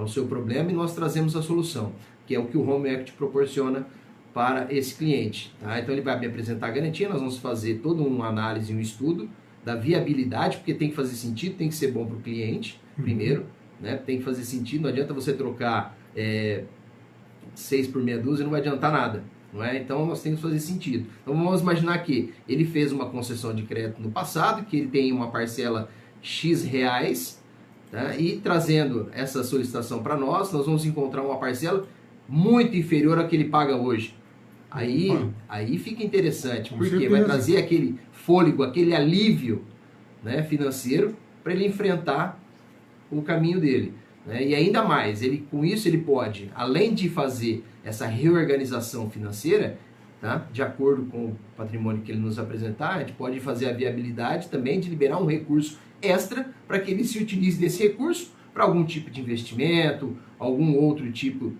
o seu problema e nós trazemos a solução, que é o que o Home Equity proporciona para esse cliente. Tá? Então ele vai me apresentar a garantia, nós vamos fazer toda uma análise, um estudo da viabilidade, porque tem que fazer sentido, tem que ser bom para o cliente, primeiro, né? Tem que fazer sentido, não adianta você trocar 6 por meia dúzia, não vai adiantar nada. Não é? Então nós temos que fazer sentido. Então vamos imaginar que ele fez uma concessão de crédito no passado, que ele tem uma parcela X reais, tá? E trazendo essa solicitação para nós vamos encontrar uma parcela muito inferior à que ele paga hoje. Aí fica interessante, porque vai trazer aquele fôlego, aquele alívio, né, financeiro para ele enfrentar o caminho dele. Né? E ainda mais, com isso ele pode, além de fazer essa reorganização financeira, tá, de acordo com o patrimônio que ele nos apresentar, a gente pode fazer a viabilidade também de liberar um recurso extra para que ele se utilize desse recurso para algum tipo de investimento, algum outro tipo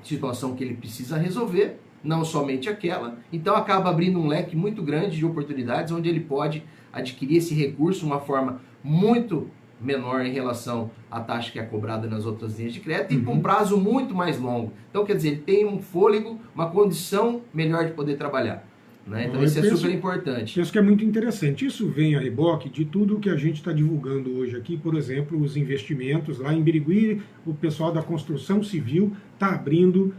situação que ele precisa resolver, não somente aquela. Então acaba abrindo um leque muito grande de oportunidades onde ele pode adquirir esse recurso de uma forma muito menor em relação à taxa que é cobrada nas outras linhas de crédito e com um prazo muito mais longo. Então, quer dizer, ele tem um fôlego, uma condição melhor de poder trabalhar. Né? Então, isso é super importante. Penso que é muito interessante. Isso vem a reboque de tudo que a gente está divulgando hoje aqui, por exemplo, os investimentos. Lá em Birigui, o pessoal da construção civil está abrindo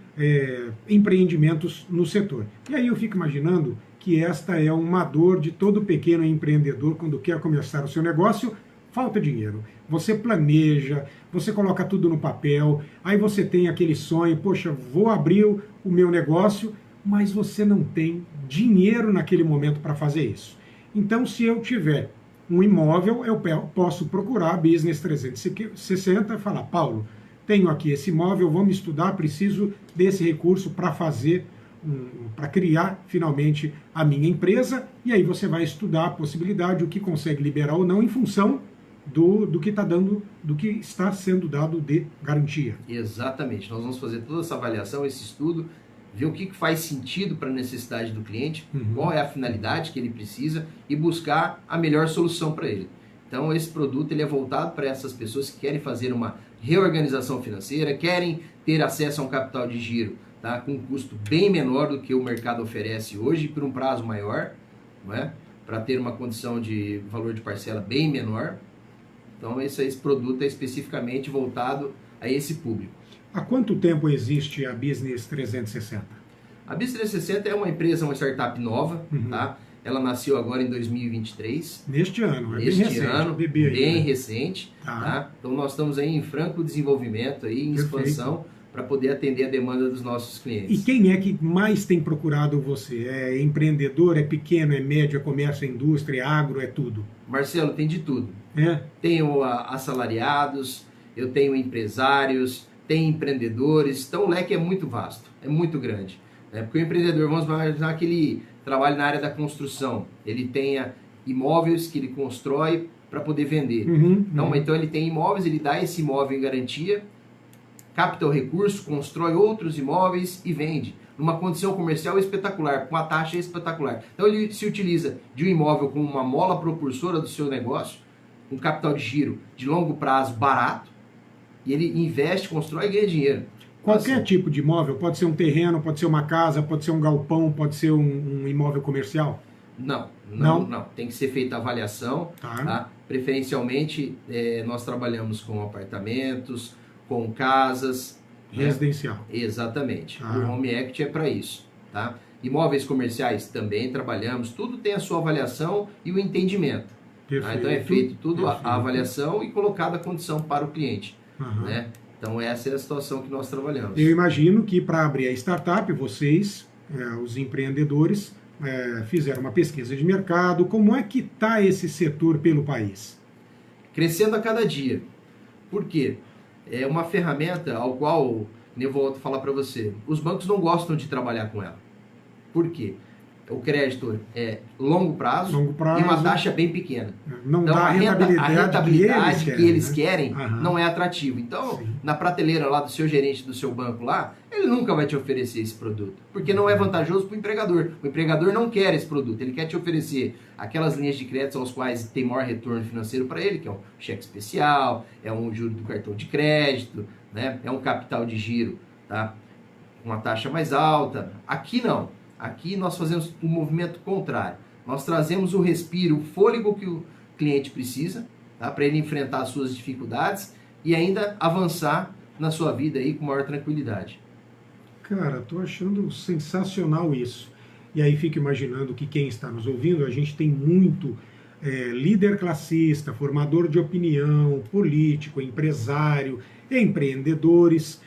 empreendimentos no setor. E aí eu fico imaginando que esta é uma dor de todo pequeno empreendedor quando quer começar o seu negócio. Falta dinheiro. Você planeja, você coloca tudo no papel, aí você tem aquele sonho, poxa, vou abrir o meu negócio, mas você não tem dinheiro naquele momento para fazer isso. Então, se eu tiver um imóvel, eu posso procurar a Business 360 e falar, Paulo, tenho aqui esse imóvel, vamos estudar, preciso desse recurso para fazer, para criar finalmente a minha empresa, e aí você vai estudar a possibilidade, o que consegue liberar ou não, em função do que está dando, do que está sendo dado de garantia. Exatamente. Nós vamos fazer toda essa avaliação, esse estudo, ver o que faz sentido para a necessidade do cliente, qual é a finalidade que ele precisa e buscar a melhor solução para ele. Então esse produto ele é voltado para essas pessoas que querem fazer uma reorganização financeira, querem ter acesso a um capital de giro, tá, com um custo bem menor do que o mercado oferece hoje, por um prazo maior, não é? Para ter uma condição de valor de parcela bem menor. Então esse produto é especificamente voltado a esse público. Há quanto tempo existe a Business 360? A Business 360 é uma empresa, uma startup nova, tá? Ela nasceu agora em 2023. Neste ano, bem recente, bebê aí, bem né? recente. Tá? Então nós estamos aí em franco desenvolvimento, aí, em expansão, para poder atender a demanda dos nossos clientes. E quem é que mais tem procurado você? É empreendedor, é pequeno, é médio, é comércio, é indústria, é agro, é tudo? Marcelo, tem de tudo. É? Tenho assalariados, eu tenho empresários, tem empreendedores, então o leque é muito vasto, é muito grande. Né? Porque o empreendedor, vamos imaginar que ele trabalha na área da construção, ele tenha imóveis que ele constrói para poder vender. Então ele tem imóveis, ele dá esse imóvel em garantia, capta o recurso, constrói outros imóveis e vende. Numa condição comercial espetacular, com a taxa espetacular. Então ele se utiliza de um imóvel como uma mola propulsora do seu negócio, um capital de giro de longo prazo barato, e ele investe, constrói e ganha dinheiro. Qualquer tipo de imóvel, pode ser um terreno, pode ser uma casa, pode ser um galpão, pode ser um imóvel comercial? Não. Tem que ser feita a avaliação. Tá? Preferencialmente, nós trabalhamos com apartamentos, com casas. Residencial. Né? Exatamente. O Home Equity é para isso. Tá? Imóveis comerciais também trabalhamos. Tudo tem a sua avaliação e o entendimento. Tá? Então é feito tudo a avaliação e colocada a condição para o cliente. Né? Então essa é a situação que nós trabalhamos. Eu imagino que para abrir a startup, vocês, os empreendedores, fizeram uma pesquisa de mercado. Como é que está esse setor pelo país? Crescendo a cada dia. Por quê? É uma ferramenta ao qual, eu volto a falar para você, os bancos não gostam de trabalhar com ela. Por quê? O crédito é longo prazo e uma taxa bem pequena. Não então, dá a rentabilidade que eles querem não é atrativa. Então, na prateleira lá do seu gerente do seu banco lá, ele nunca vai te oferecer esse produto, porque não é vantajoso para o empregador. O empregador não quer esse produto, ele quer te oferecer aquelas linhas de crédito aos quais tem maior retorno financeiro para ele, que é um cheque especial, é um juro do cartão de crédito, né? É um capital de giro, tá? Uma taxa mais alta. Aqui não. Aqui nós fazemos um movimento contrário. Nós trazemos o respiro, o fôlego que o cliente precisa, tá? Para ele enfrentar as suas dificuldades e ainda avançar na sua vida aí com maior tranquilidade. Cara, tô achando sensacional isso. E aí fico imaginando que quem está nos ouvindo, a gente tem muito líder classista, formador de opinião, político, empresário, empreendedores.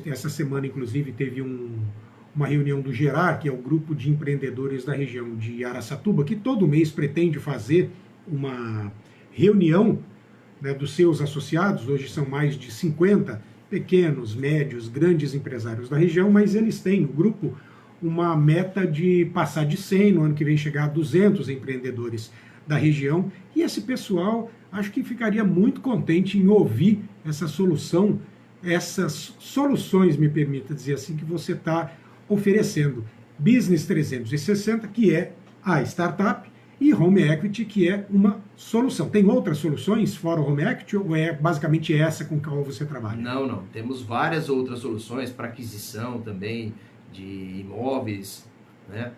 Essa semana, inclusive, teve uma reunião do Gerar, que é o grupo de empreendedores da região de Araçatuba, que todo mês pretende fazer uma reunião, né, dos seus associados. Hoje são mais de 50 pequenos, médios, grandes empresários da região, mas eles têm, o grupo, uma meta de passar de 100, no ano que vem chegar a 200 empreendedores da região, e esse pessoal acho que ficaria muito contente em ouvir essa solução essas soluções, me permita dizer assim, que você está oferecendo. Business 360, que é a startup, e Home Equity, que é uma solução. Tem outras soluções fora o Home Equity ou é basicamente essa com a qual você trabalha? Não. Temos várias outras soluções para aquisição também de imóveis, né?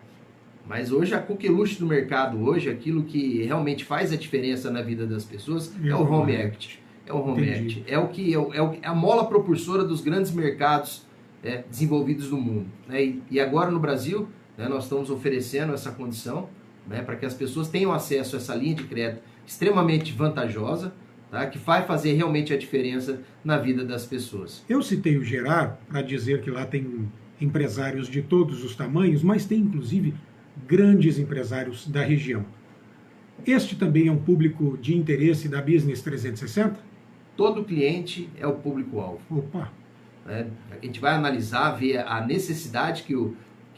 Mas hoje a coqueluche do mercado, hoje aquilo que realmente faz a diferença na vida das pessoas é o Home Equity. É o Home Equity. É a mola propulsora dos grandes mercados desenvolvidos do mundo, né? E agora no Brasil, né, nós estamos oferecendo essa condição, né, para que as pessoas tenham acesso a essa linha de crédito extremamente vantajosa, tá, que vai fazer realmente a diferença na vida das pessoas. Eu citei o Gerar para dizer que lá tem empresários de todos os tamanhos, mas tem inclusive grandes empresários da região. Este também é um público de interesse da Business 360? Todo cliente é o público-alvo. Opa! A gente vai analisar, ver a necessidade que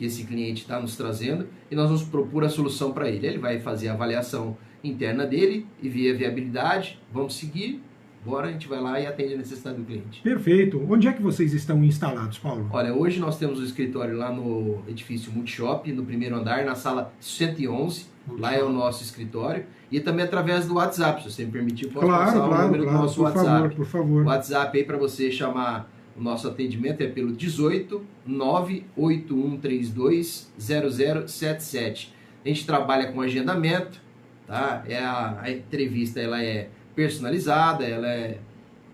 esse cliente está nos trazendo e nós vamos propor a solução para ele. Ele vai fazer a avaliação interna dele e ver a viabilidade, vamos seguir, agora a gente vai lá e atende a necessidade do cliente. Perfeito. Onde é que vocês estão instalados, Paulo? Olha, hoje nós temos o escritório lá no edifício Multishop, no primeiro andar, na sala 111, lá é o nosso escritório, e também através do WhatsApp, se você me permitir, eu posso passar o número do nosso WhatsApp. Por favor. O WhatsApp aí para você chamar. O nosso atendimento é pelo 18 98132 0077. A gente trabalha com agendamento, tá? A entrevista ela é personalizada, ela é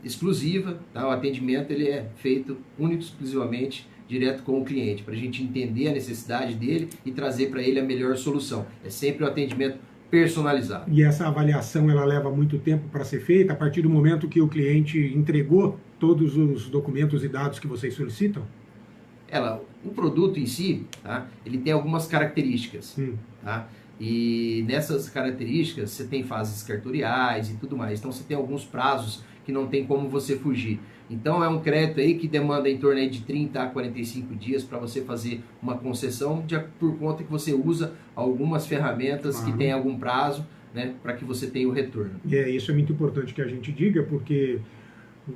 exclusiva, tá? O atendimento ele é feito único e exclusivamente direto com o cliente, para a gente entender a necessidade dele e trazer para ele a melhor solução. É sempre um atendimento personalizado. E essa avaliação ela leva muito tempo para ser feita a partir do momento que o cliente entregou todos os documentos e dados que vocês solicitam? O produto em si, tá? Ele tem algumas características, tá? E nessas características você tem fases cartoriais e tudo mais. Então você tem alguns prazos que não tem como você fugir. Então é um crédito aí que demanda em torno aí de 30 a 45 dias para você fazer uma concessão por conta que você usa algumas ferramentas que têm algum prazo, né, para que você tenha o retorno. Isso é muito importante que a gente diga, porque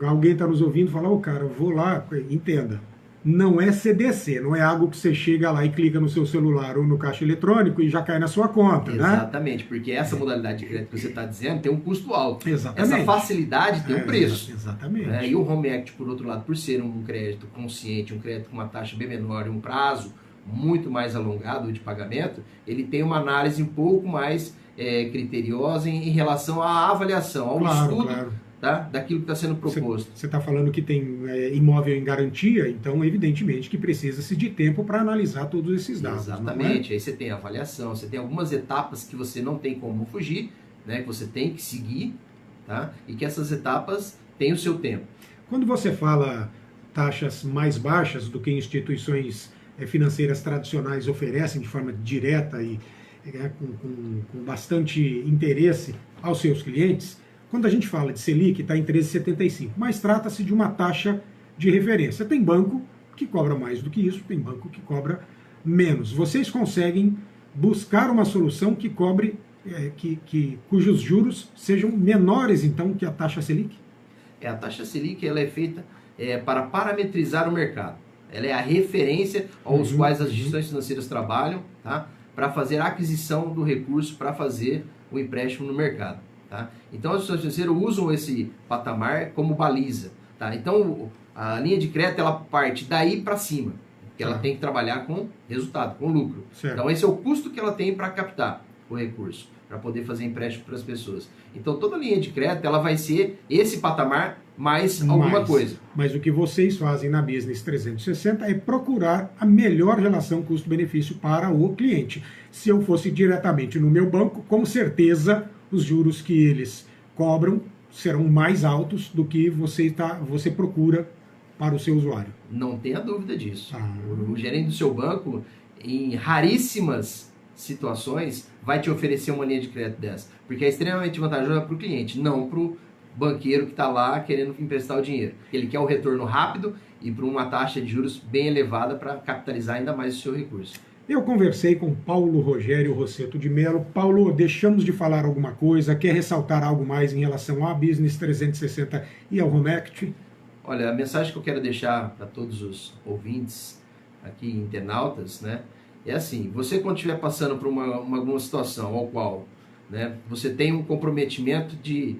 alguém está nos ouvindo e fala, cara, eu vou lá, entenda. Não é CDC, não é algo que você chega lá e clica no seu celular ou no caixa eletrônico e já cai na sua conta, Exatamente, porque essa modalidade de crédito que você está dizendo tem um custo alto. Exatamente. Essa facilidade tem um preço. Exatamente. E o Home Equity, por outro lado, por ser um crédito consciente, um crédito com uma taxa bem menor e um prazo muito mais alongado de pagamento, ele tem uma análise um pouco mais criteriosa em relação à avaliação, ao estudo. Tá? Daquilo que está sendo proposto. Você está falando que tem imóvel em garantia, então evidentemente que precisa-se de tempo para analisar todos esses dados. Exatamente, aí você tem a avaliação, você tem algumas etapas que você não tem como fugir, né, que você tem que seguir, tá? E que essas etapas têm o seu tempo. Quando você fala taxas mais baixas do que instituições financeiras tradicionais oferecem de forma direta e com bastante interesse aos seus clientes, quando a gente fala de Selic, está em 13,75, mas trata-se de uma taxa de referência. Tem banco que cobra mais do que isso, tem banco que cobra menos. Vocês conseguem buscar uma solução que cobre, cujos juros sejam menores, então, que a taxa Selic? A taxa Selic ela é feita para parametrizar o mercado. Ela é a referência aos quais as instituições financeiras trabalham, tá? Para fazer a aquisição do recurso para fazer o empréstimo no mercado. Tá? Então as instituições financeiras usam esse patamar como baliza. Tá? Então a linha de crédito ela parte daí para cima, que ela tem que trabalhar com resultado, com lucro. Certo. Então esse é o custo que ela tem para captar o recurso, para poder fazer empréstimo para as pessoas. Então toda linha de crédito ela vai ser esse patamar mais alguma coisa. Mas o que vocês fazem na Business 360 é procurar a melhor relação custo-benefício para o cliente. Se eu fosse diretamente no meu banco, com certeza os juros que eles cobram serão mais altos do que você procura para o seu usuário. Não tenha dúvida disso. O gerente do seu banco, em raríssimas situações, vai te oferecer uma linha de crédito dessa, porque é extremamente vantajosa para o cliente, não para o banqueiro que está lá querendo emprestar o dinheiro. Ele quer o retorno rápido e por uma taxa de juros bem elevada para capitalizar ainda mais o seu recurso. Eu conversei com Paulo Rogério Rossetto de Mello. Paulo, deixamos de falar alguma coisa? Quer ressaltar algo mais em relação à Business 360 e ao Home Equity? Olha, a mensagem que eu quero deixar para todos os ouvintes aqui, internautas, né, é assim: você quando estiver passando por alguma situação ao qual, né, você tem um comprometimento de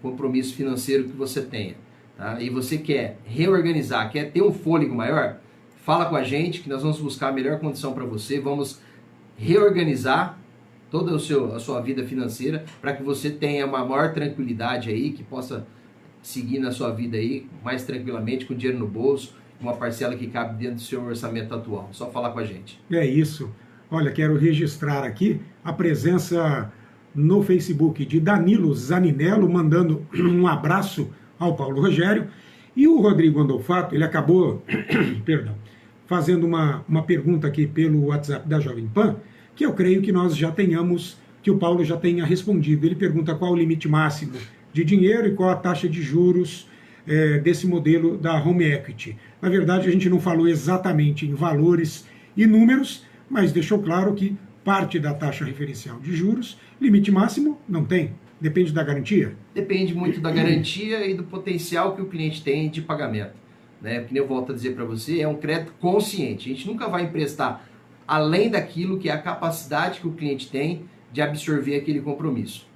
compromisso financeiro que você tenha, tá, e você quer reorganizar, quer ter um fôlego maior, fala com a gente que nós vamos buscar a melhor condição para você, vamos reorganizar toda a sua vida financeira para que você tenha uma maior tranquilidade aí, que possa seguir na sua vida aí mais tranquilamente, com dinheiro no bolso, uma parcela que cabe dentro do seu orçamento atual. Só falar com a gente. É isso. Olha, quero registrar aqui a presença no Facebook de Danilo Zaninello, mandando um abraço ao Paulo Rogério, e o Rodrigo Andolfato, ele acabou perdão, fazendo uma pergunta aqui pelo WhatsApp da Jovem Pan, que eu creio que nós já tenhamos, que o Paulo já tenha respondido. Ele pergunta qual o limite máximo de dinheiro e qual a taxa de juros desse modelo da Home Equity. Na verdade, a gente não falou exatamente em valores e números, mas deixou claro que parte da taxa referencial de juros, limite máximo não tem, depende da garantia. Depende muito da garantia e do potencial que o cliente tem de pagamento, né? Porque eu volto a dizer para você, é um crédito consciente. A gente nunca vai emprestar além daquilo que é a capacidade que o cliente tem de absorver aquele compromisso.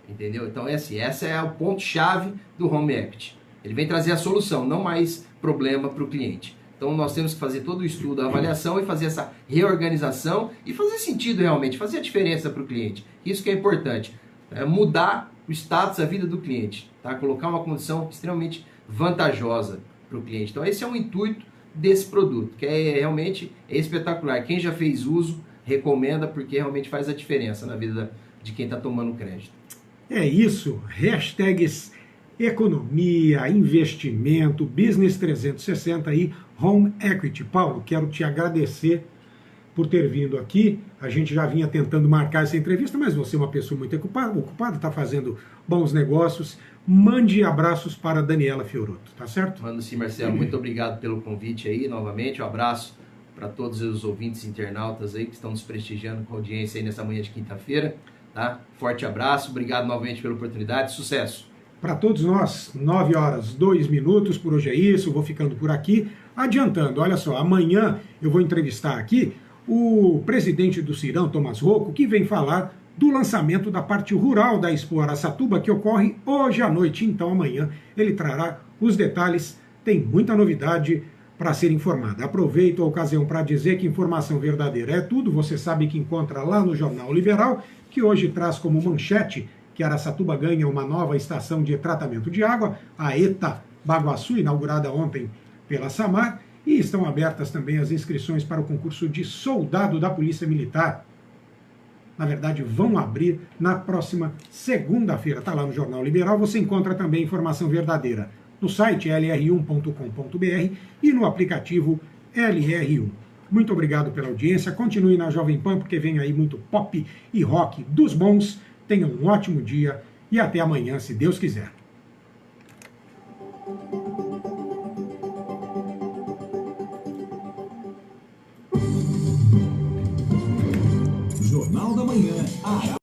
Entendeu? Então é assim, essa é o ponto-chave do Home Equity. Ele vem trazer a solução, não mais problema para o cliente. Então nós temos que fazer todo o estudo, a avaliação e fazer essa reorganização e fazer sentido realmente, fazer a diferença para o cliente. Isso que é importante, mudar o status, a vida do cliente, tá? Colocar uma condição extremamente vantajosa para o cliente. Então esse é o intuito desse produto, que realmente espetacular. Quem já fez uso, recomenda, porque realmente faz a diferença na vida de quem está tomando crédito. É isso, hashtags economia, investimento, Business 360 e Home Equity. Paulo, quero te agradecer por ter vindo aqui. A gente já vinha tentando marcar essa entrevista, mas você é uma pessoa muito ocupada, está fazendo bons negócios. Mande abraços para Daniela Fioroto, tá certo? Mando sim, Marcelo. Muito obrigado pelo convite aí, novamente. Um abraço para todos os ouvintes internautas aí que estão nos prestigiando com a audiência aí nessa manhã de quinta-feira, tá? Forte abraço, obrigado novamente pela oportunidade, sucesso! Para todos nós, 9h02, por hoje é isso, vou ficando por aqui. Adiantando, olha só, amanhã eu vou entrevistar aqui o presidente do Cirão, Tomás Rocco, que vem falar do lançamento da parte rural da Expo Araçatuba, que ocorre hoje à noite. Então amanhã ele trará os detalhes, tem muita novidade para ser informada. Aproveito a ocasião para dizer que informação verdadeira é tudo, você sabe que encontra lá no Jornal Liberal, que hoje traz como manchete que Araçatuba ganha uma nova estação de tratamento de água, a ETA Baguaçu, inaugurada ontem pela Samar, e estão abertas também as inscrições para o concurso de soldado da Polícia Militar. Na verdade, vão abrir na próxima segunda-feira. Está lá no Jornal Liberal, você encontra também informação verdadeira no site lr1.com.br e no aplicativo LR1. Muito obrigado pela audiência, continue na Jovem Pan, porque vem aí muito pop e rock dos bons. Tenham um ótimo dia e até amanhã, se Deus quiser. Jornal da Manhã.